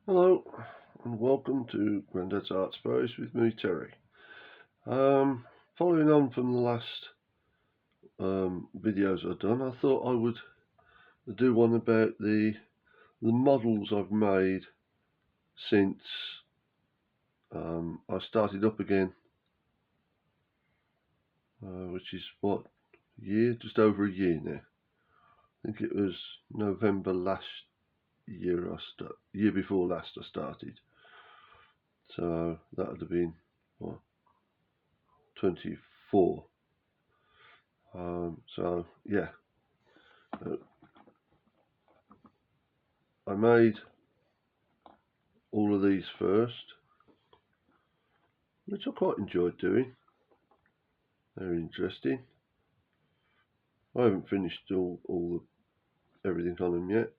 Hello and welcome to Grandad's Art Space with me, Terry. Following on from the last videos I've done, I thought I would do one about the models I've made since I started up again, which is just over a year now. I think it was November last year year before last I started. So that would have been 24. So yeah, uh, I made all of these first, which I quite enjoyed doing. They're interesting. I haven't finished everything on them yet.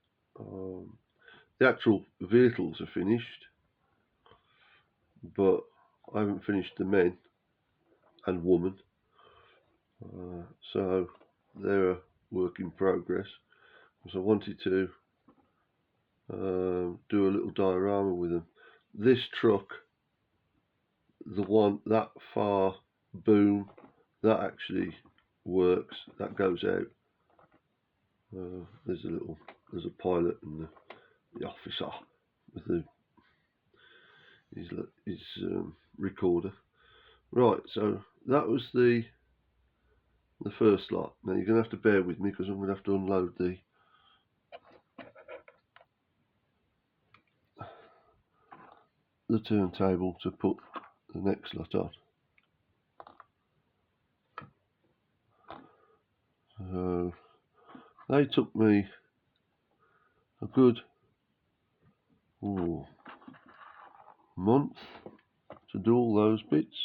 The actual vehicles are finished, but I haven't finished the men and woman. So they're a work in progress. Because I wanted to do a little diorama with them. This truck, the one that far boom, that actually works. That goes out. There's a pilot and the officer with his recorder. Right, so that was the first lot. Now you're going to have to bear with me because I'm going to have to unload the turntable to put the next lot on. So they took me a good month to do all those bits.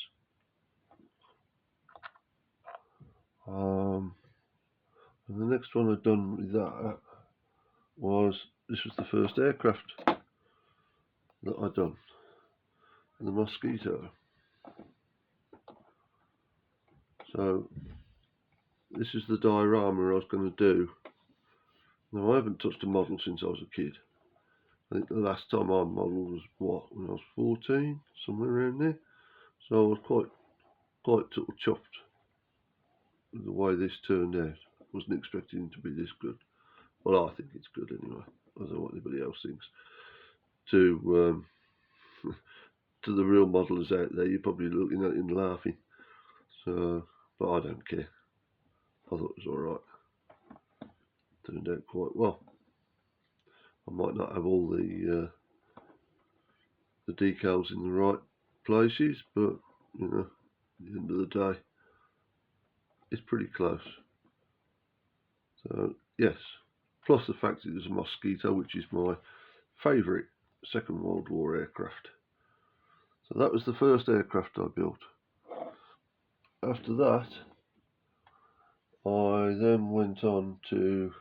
And the next one I'd done with that this was the first aircraft that I'd done, the Mosquito. So this is the diorama I was going to do. Now I haven't touched a model since I was a kid. I think the last time I modelled was when I was 14, somewhere around there. So I was quite sort of chuffed with the way this turned out. Wasn't expecting it to be this good. Well, I think it's good anyway. I don't know what anybody else thinks. To to the real modelers out there, you're probably looking at it and laughing. So, but I don't care. I thought it was all right. Turned out quite well. I might not have all the decals in the right places, but you know, at the end of the day, it's pretty close. So yes, plus the fact it was a Mosquito, which is my favourite Second World War aircraft. So that was the first aircraft I built. After that, I then went on to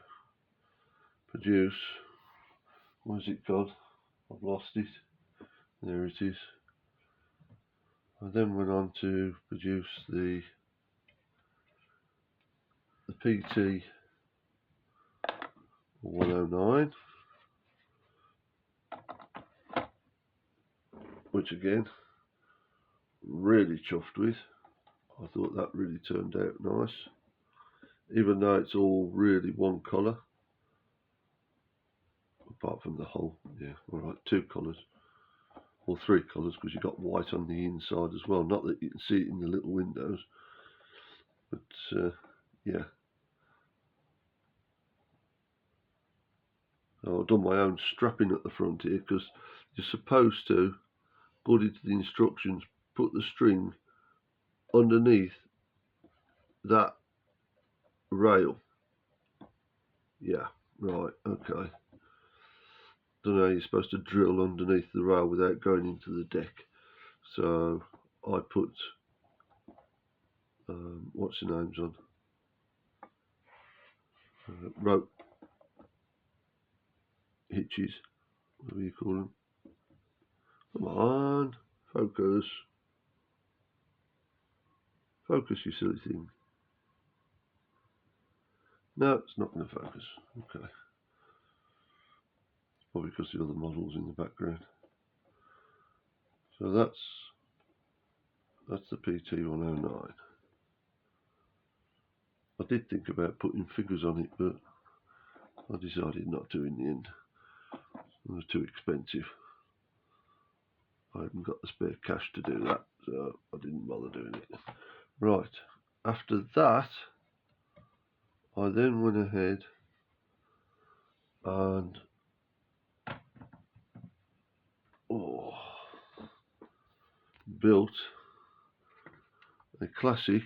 produce, what's it called? I've lost it. There it is. I then went on to produce the PT 109, which again, really chuffed with. I thought that really turned out nice, even though it's all really one colour, apart from the hull. Yeah, alright, two colours, or three colours, because you've got white on the inside as well. Not that you can see it in the little windows, but yeah. So I've done my own strapping at the front here, because you're supposed to, according to the instructions, put the string underneath that rail. Yeah, right, okay. Don't know how you're supposed to drill underneath the rail without going into the deck. So I put what's the names on rope hitches. What do you call them? Come on, focus, focus, you silly thing. No, it's not going to focus. Okay. probably because the other model's in the background. So that's the PT109. I did think about putting figures on it, but I decided not to in the end. It was too expensive. I hadn't got the spare cash to do that, so I didn't bother doing it. Right, after that, I then went ahead and built a classic,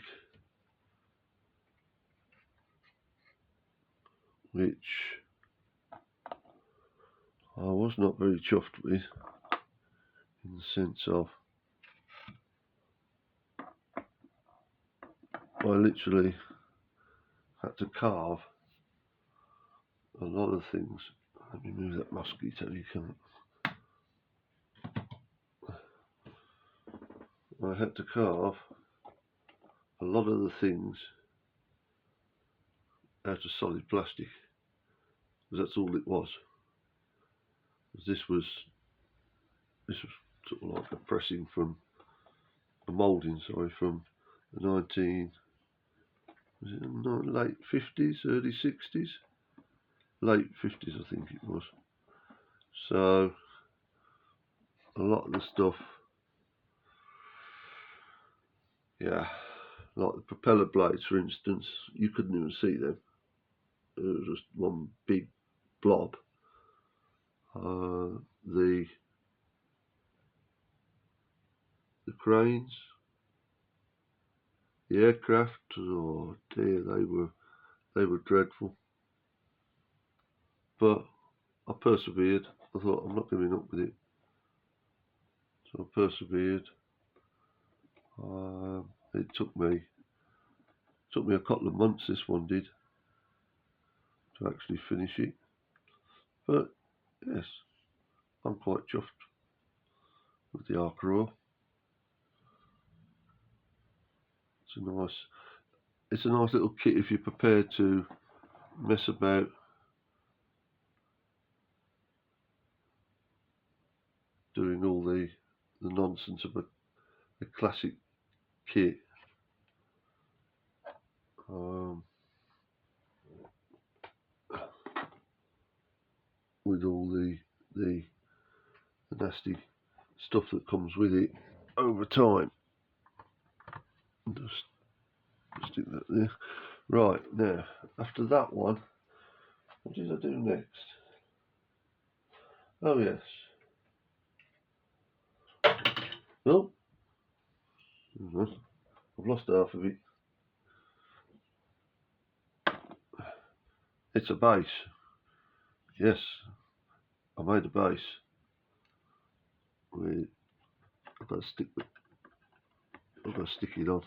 which I was not very chuffed with, in the sense of I literally had to carve a lot of things. Let me move that mosquito, you can't. I had to carve a lot of the things out of solid plastic, because that's all it was. This was sort of like a pressing from a moulding, from the late 50s, early 60s, late 50s I think it was. So a lot of the stuff, yeah, like the propeller blades for instance, you couldn't even see them. It was just one big blob. The cranes, the aircraft, oh dear, they were dreadful. But I persevered. I thought, I'm not giving up with it. So I persevered. It took me a couple of months, this one did, to actually finish it. But yes, I'm quite chuffed with the Ark Royal. It's a nice little kit if you're prepared to mess about doing all the nonsense of a classic kit. With all the nasty stuff that comes with it over time. Just stick that there. Right, now, after that one, what did I do next? Oh yes. Oh, I've lost half of it. It's a base. Yes, I made a base. I've got to stick it on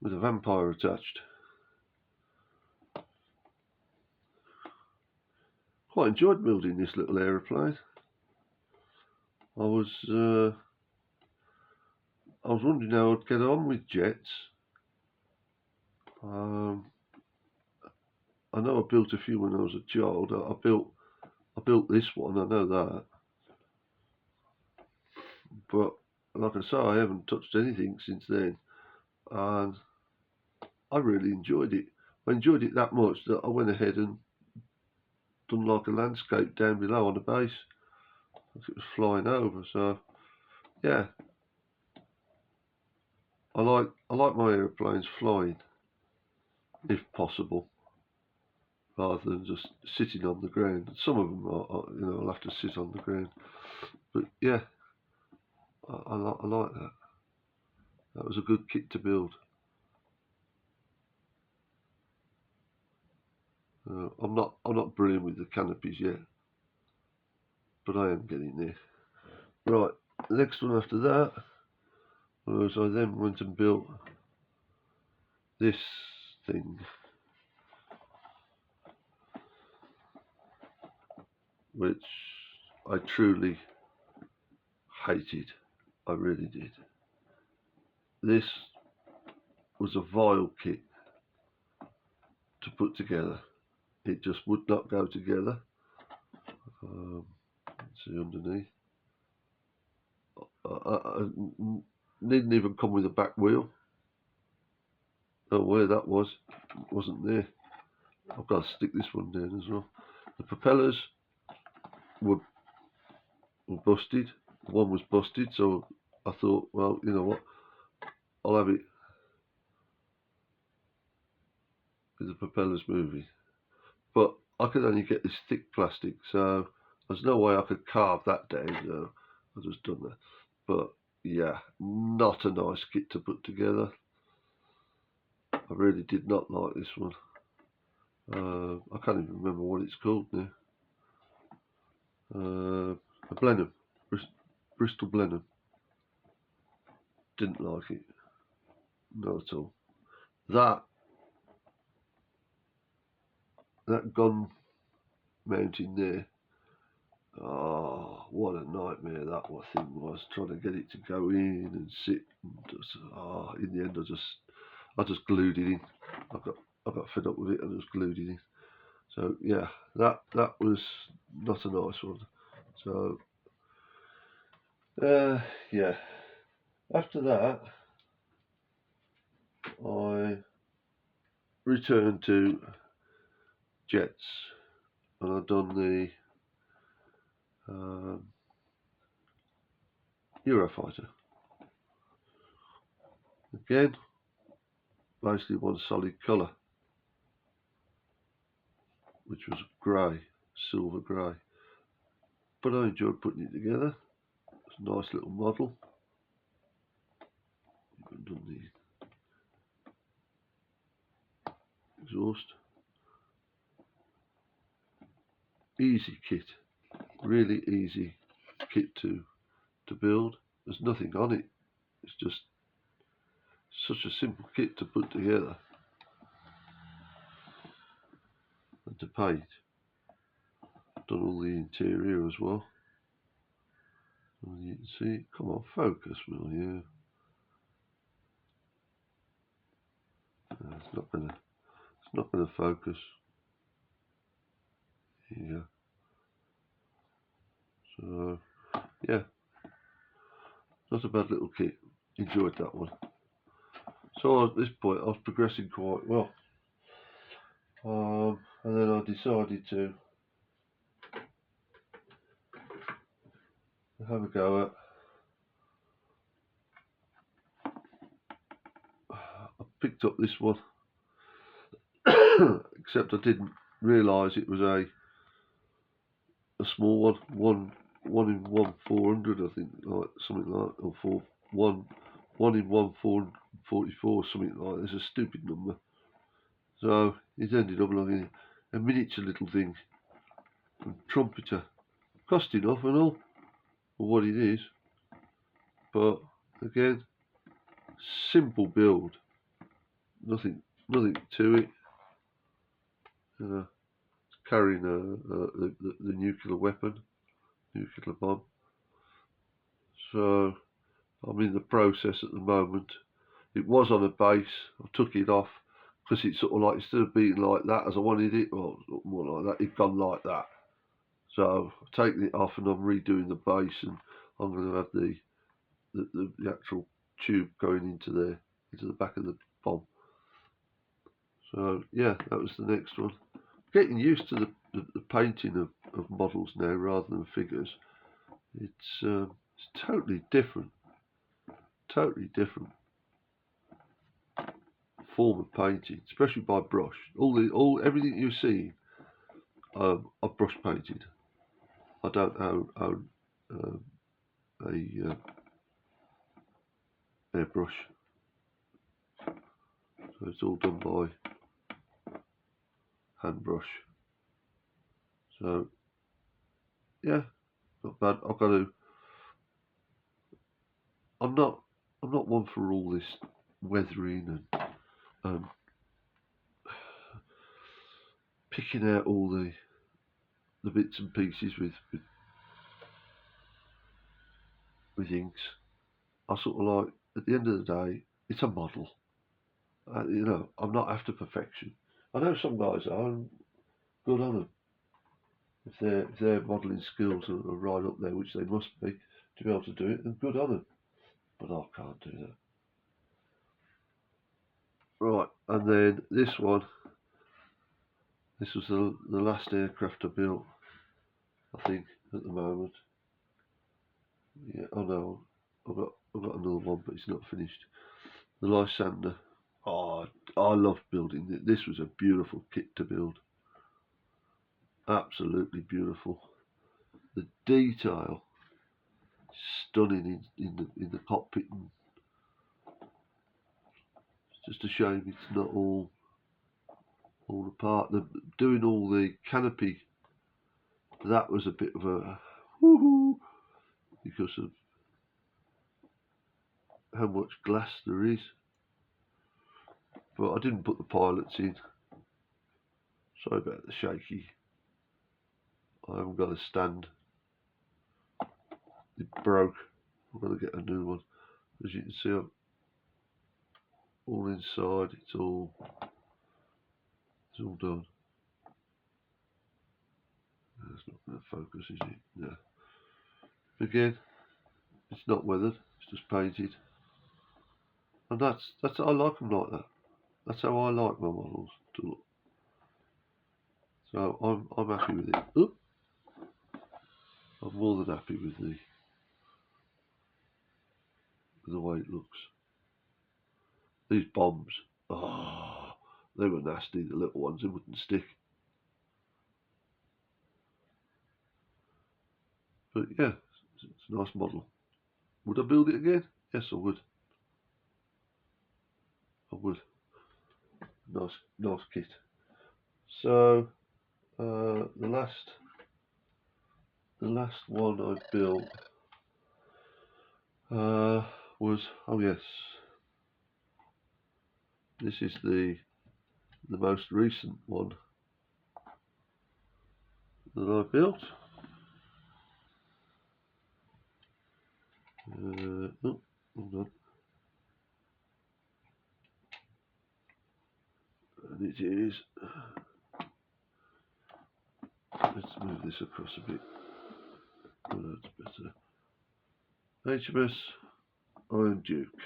with a vampire attached. Quite enjoyed building this little aeroplane. I was wondering how I'd get on with jets. I know I built a few when I was a child. I built this one, I know that. But like I say, I haven't touched anything since then. And I really enjoyed it. I enjoyed it that much that I went ahead and done like a landscape down below on the base. As it was flying over, so yeah. I like my aeroplanes flying, if possible, rather than just sitting on the ground. Some of them are, I'll have to sit on the ground. But yeah, I like that. That was a good kit to build. I'm not brilliant with the canopies yet, but I am getting there. Right, the next one after that was I then went and built this thing, which I truly hated. I really did. This was a vile kit to put together. It just would not go together. Let's see underneath. I didn't even come with a back wheel. Oh, where that was, wasn't there. I've got to stick this one down as well. The propellers were busted. One was busted, so I thought, well, you know what, I'll have it with the propellers moving. But I could only get this thick plastic, so there's no way I could carve that down, so I just done that. But yeah, not a nice kit to put together. I really did not like this one. I can't even remember what it's called now. A Blenheim, Bristol Blenheim. Didn't like it, not at all. That gun mounting there. Oh, what a nightmare that thing was, trying to get it to go in and sit. And just, in the end, I just glued it in. I got fed up with it and just glued it in. So yeah, that was not a nice one. So yeah, after that, I returned to jets, and I'd done the Eurofighter. Again, basically one solid colour, which was grey, silver grey. But I enjoyed putting it together. It's a nice little model. I've done the exhaust. Easy kit, really easy kit to build. There's nothing on it. It's just such a simple kit to put together and to paint. Done all the interior as well. And you can see, come on, focus, will you? It's not gonna focus. Here you go. So yeah, not a bad little kit. Enjoyed that one. So at this point, I was progressing quite well. And then I decided to have a go at. I picked up this one, except I didn't realise it was a small one in 1/400, I think, like something like, or one in 1/444, something like. It's a stupid number. So it ended up like a miniature little thing, a trumpeter, cost enough and all for what it is, but again, simple build, nothing to it. It's carrying the nuclear weapon, nuclear bomb. So I'm in the process at the moment. It was on a base. I took it off because it's sort of like, instead of being like that as I wanted it, or more like that, it's gone like that. So I've taken it off and I'm redoing the base, and I'm going to have the actual tube going into the back of the bomb. So yeah, that was the next one. Getting used to the painting of models now rather than figures. It's totally different. Totally different form of painting, especially by brush. Everything you see, I've brush painted. I don't own a airbrush, so it's all done by hand brush. So yeah, not bad. I'm not one for all this weathering and picking out all the bits and pieces with inks. I sort of like, at the end of the day, it's a model. I'm not after perfection. I know some guys are, and good on them. if their modelling skills are right up there, which they must be, to be able to do it, then good on them. But I can't do that. Right, and then this one. This was the last aircraft I built, I think, at the moment. Yeah, oh no, I've got another one, but it's not finished. The Lysander. Oh, I loved building it. This was a beautiful kit to build. Absolutely beautiful. The detail, stunning in the cockpit. And it's just a shame it's not all apart. Doing all the canopy, that was a bit of a woohoo because of how much glass there is. But I didn't put the pilots in. Sorry about the shaky. I haven't got a stand. It broke. I've got to get a new one. As you can see, I'm all inside. It's all done. It's not going to focus, is it? No. Again, it's not weathered. It's just painted. And that's I like them like that. That's how I like my models to look. So I'm happy with it. Oop. I'm more than happy with the way it looks. These bombs, oh, they were nasty. The little ones, they wouldn't stick. But yeah, it's a nice model. Would I build it again? Yes, I would. I would. Nice kit. So the last one I built was, oh yes, this is the most recent one that I built. Oh, hold on. And it is, let's move this across a bit. Oh, that's better. HMS Iron Duke.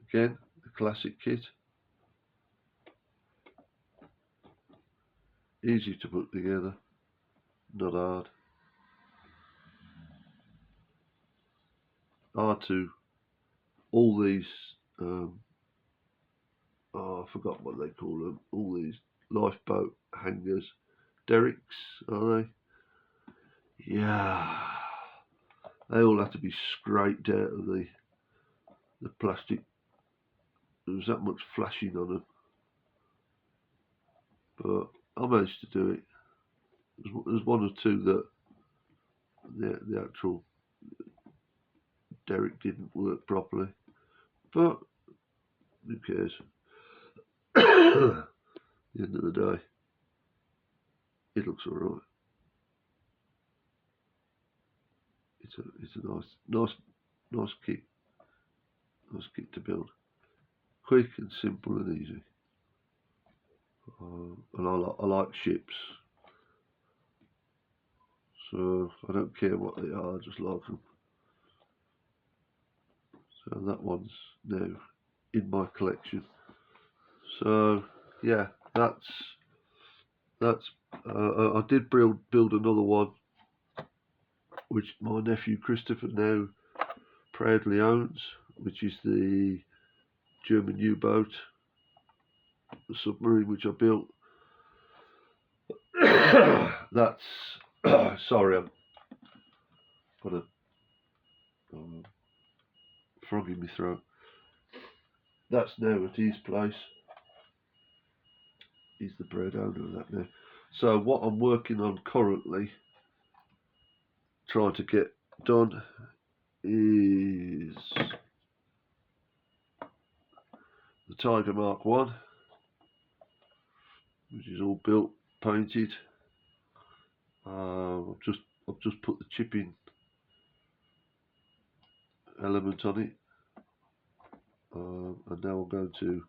Again, the classic kit. Easy to put together, not hard. R2, all these, oh, I forgot what they call them, all these lifeboat hangers, derricks, are they? Yeah, they all have to be scraped out of the plastic. There was that much flashing on them, but I managed to do it. There's one or two that the actual derrick didn't work properly, but who cares? At the end of the day, it looks alright. It's a nice kit. Nice kit to build. Quick and simple and easy. And I like ships. So I don't care what they are, I just like them. So that one's now in my collection. So yeah, that's I did build another one, which my nephew Christopher now proudly owns, which is the German U-boat, the submarine which I built. That's sorry, I've got a frog in my throat. That's now at his place. He's the proud owner of that now. So what I'm working on currently, trying to get done, is the Tiger Mark 1, which is all built, painted. I've just put the chipping element on it, and now I'm going to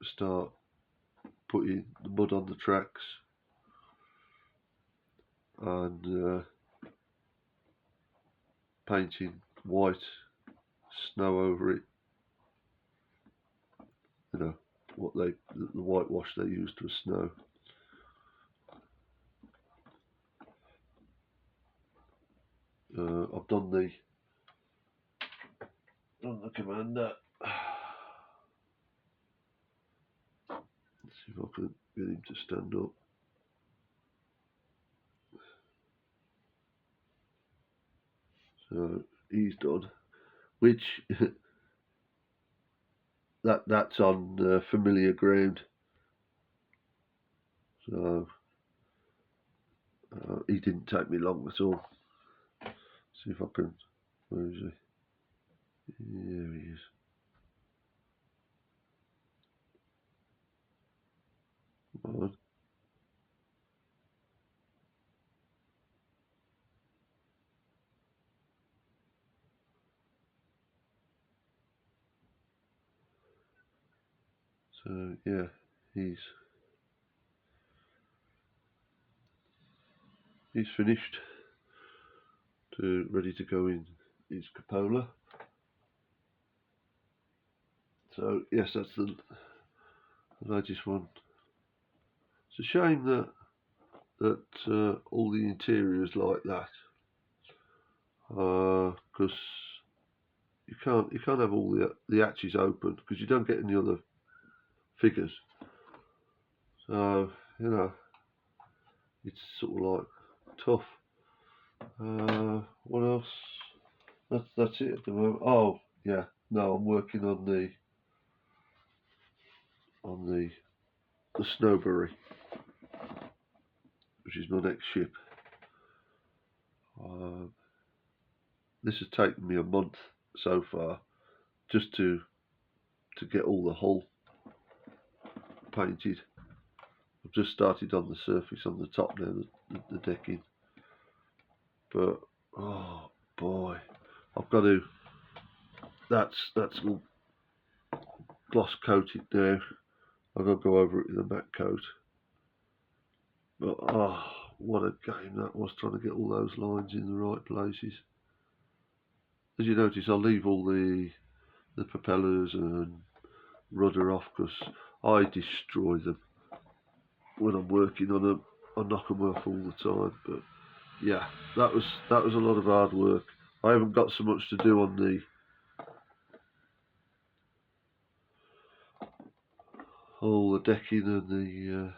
start putting the mud on the tracks and painting white snow over it. You know, the whitewash they use to snow. I've done the commander. Let's see if I can get him to stand up. So he's done, which that's on familiar ground. So he didn't take me long at all. See if I can. Where is he? There he is. Come on. So yeah, he's finished. Ready to go in his cupola. So yes, that's the latest one. It's a shame that all the interiors like that, because you can't have all the hatches open because you don't get any other figures. So you know, it's sort of like tough. What else? That's it at the moment. Oh yeah, no, I'm working on the Snowberry, which is my next ship. This has taken me a month so far just to get all the hull painted. I've just started on the surface on the top now, the decking. But oh boy, I've got to. That's all gloss coated now. I've got to go over it with a matte coat. But oh, what a game that was, trying to get all those lines in the right places. As you notice, I'll leave all the propellers and rudder off because I destroy them when I'm working on them. I knock them off all the time. But yeah, that was a lot of hard work. I haven't got so much to do on all the decking and the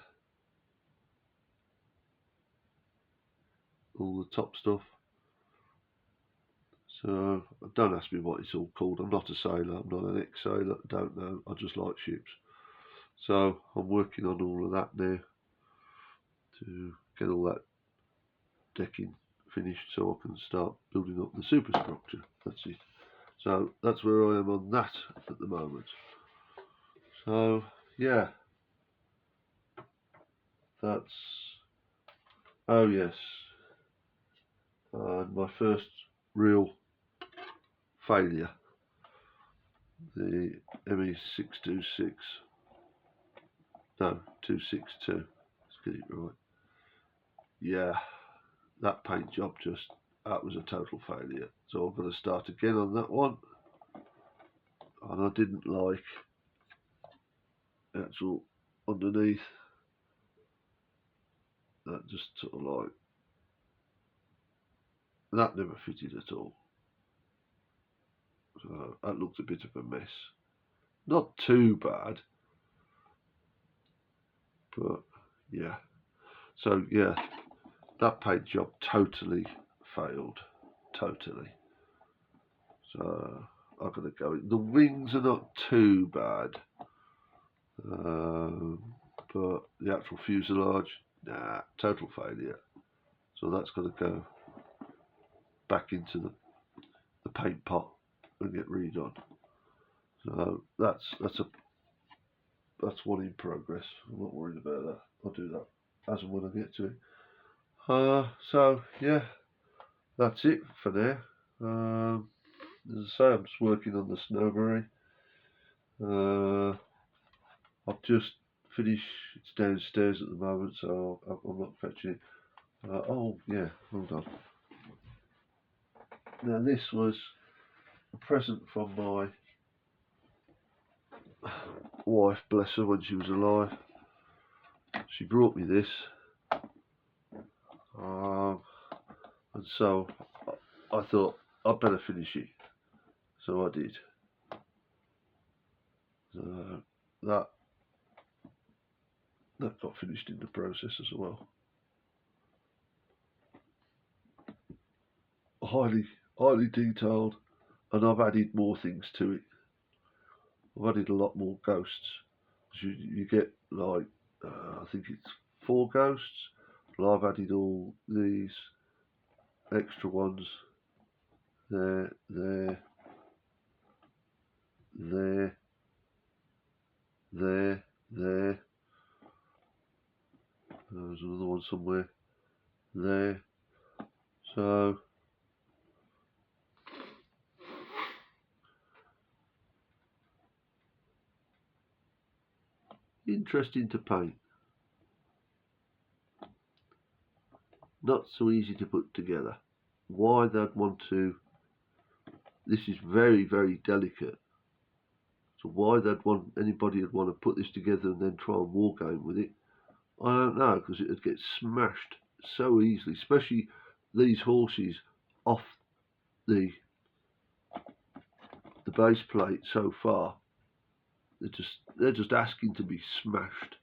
all the top stuff. So don't ask me what it's all called. I'm not a sailor. I'm not an ex-sailor. I don't know. I just like ships. So I'm working on all of that now to get all that decking finished so I can start building up the superstructure. That's it. So that's where I am on that at the moment. So yeah, that's, oh yes, my first real failure, the ME626, no, 262, let's get it right. Yeah, that paint job that was a total failure. So I've got to start again on that one. And I didn't like the actual underneath. That just sort of like, that never fitted at all. So that looked a bit of a mess. Not too bad, but yeah. So yeah, that paint job totally failed. Totally. So I've got to go. The wings are not too bad. But the actual fuselage, nah, total failure. So that's got to go back into the paint pot and get redone. So that's one in progress. I'm not worried about that. I'll do that as and when I get to it. So yeah, that's it for now. As I say, I'm just working on the Snowberry. I've just finished. It's downstairs at the moment, so I'm not fetching it. Oh yeah, hold on. Now this was a present from my wife, bless her, when she was alive. She brought me this, and so I thought I'd better finish it. So I did. That got finished in the process as well. Highly detailed, and I've added more things to it. I've added a lot more ghosts. You get like I think it's 4 ghosts, but I've added all these extra ones there, there, there, there, there. There's another one somewhere there. So interesting to paint. Not so easy to put together. Why they'd want to. This is very, very delicate. So why anybody would want to put this together and then try and wargame with it, I don't know, because it would get smashed so easily, especially these horses off the base plate so far. They're just asking to be smashed.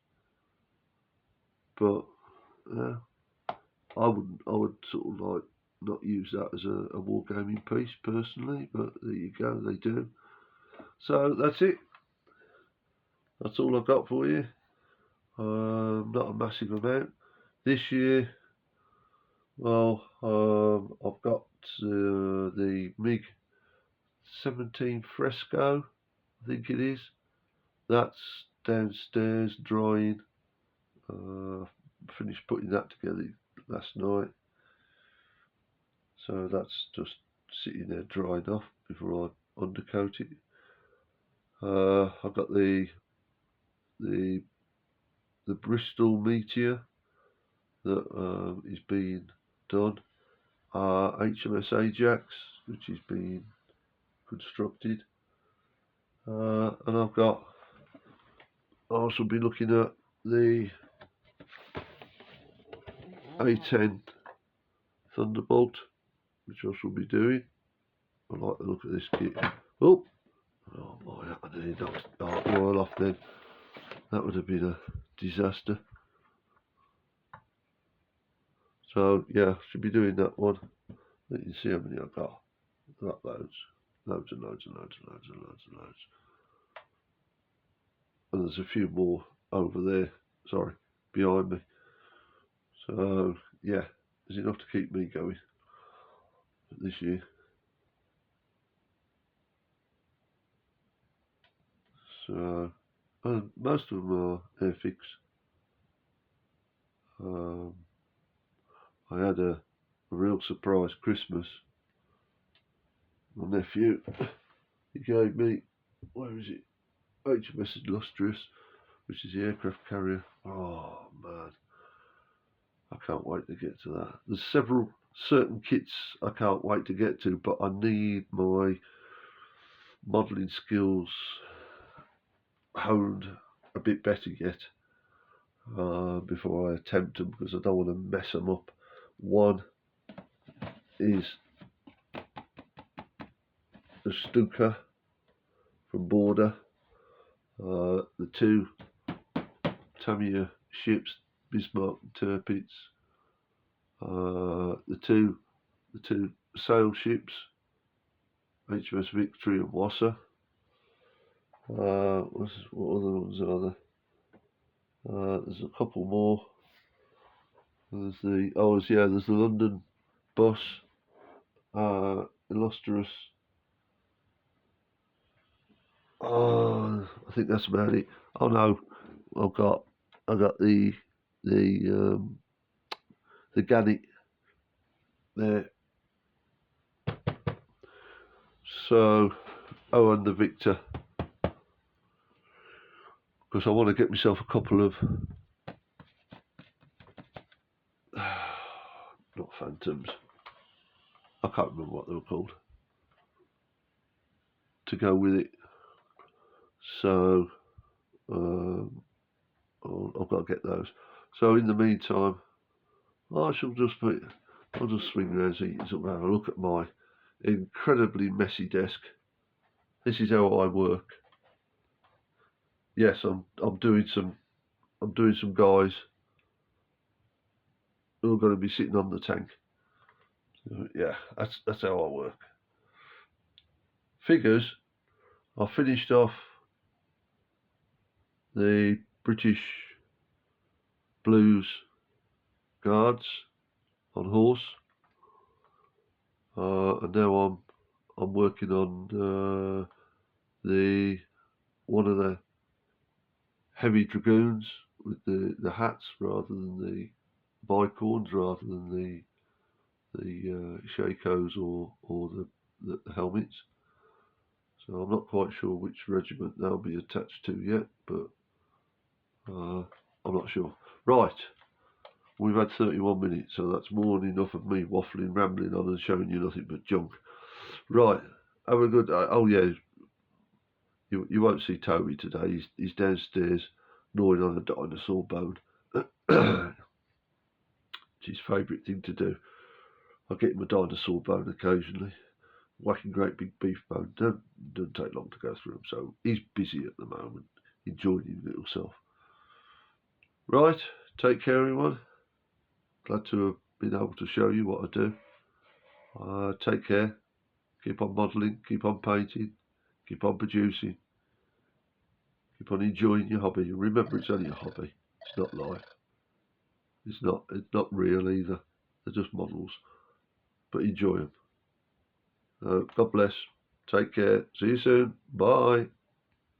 But I would sort of like not use that as a wargaming piece personally, but there you go, they do. So that's it. That's all I've got for you. Not a massive amount. This year, well, I've got the MiG 17 Fresco, I think it is. That's downstairs drying. Finished putting that together last night. So that's just sitting there drying off before I undercoat it. I've got the Bristol Meteor that is being done. HMS Ajax, which is being constructed. And I'll also be looking at the A10 Thunderbolt, which I shall be doing. I like the look of this kit. Oh boy, I nearly knocked Dark Royal off then. That would have been a disaster. So yeah, should be doing that one. You can see how many I've got. I've got loads. Loads and loads and loads and loads and loads and loads. And there's a few more over there, sorry, behind me. So yeah, there's enough to keep me going this year. So, and most of them are Airfix. I had a real surprise Christmas. My nephew, he gave me, where is it? HMS Illustrious, which is the aircraft carrier. Oh man, I can't wait to get to that. There's several certain kits I can't wait to get to, but I need my modelling skills honed a bit better yet before I attempt them, because I don't want to mess them up. One is the Stuka from Border, the 2 Tamiya ships, Bismarck and Tirpitz, the two sail ships, HMS Victory and Wasser. What other ones are there? There's a couple more. There's the London Bus, Illustrious. I think that's about it. Oh no, I got the Gannet there. So, and the Victor. because I want to get myself a couple of not phantoms, I can't remember what they were called, to go with it. So I've got to get those. So in the meantime, I'll just swing around so you can sort of have a look at my incredibly messy desk. This is how I work. Yes, I'm doing some guys who are going to be sitting on the tank. So, yeah, that's how I work. Figures. I finished off the British Blues Guards on horse, and now I'm working on the one of the heavy dragoons with the hats rather than the bicorns, rather than the shakos or the helmets. So I'm not quite sure which regiment they'll be attached to yet, but I'm not sure. Right, we've had 31 minutes, so that's more than enough of me waffling, rambling on and showing you nothing but junk. Right, have a good day. Oh yeah, you won't see Toby today. He's downstairs gnawing on a dinosaur bone. It's his favourite thing to do. I get him a dinosaur bone occasionally. Whacking great big beef bone. Doesn't take long to go through them, so he's busy at the moment, enjoying his little self. Right, take care everyone. Glad to have been able to show you what I do. Take care. Keep on modelling, keep on painting, keep on producing, keep on enjoying your hobby. Remember, it's only a hobby. It's not life. It's not real either. They're just models. But enjoy them. God bless. Take care. See you soon. Bye.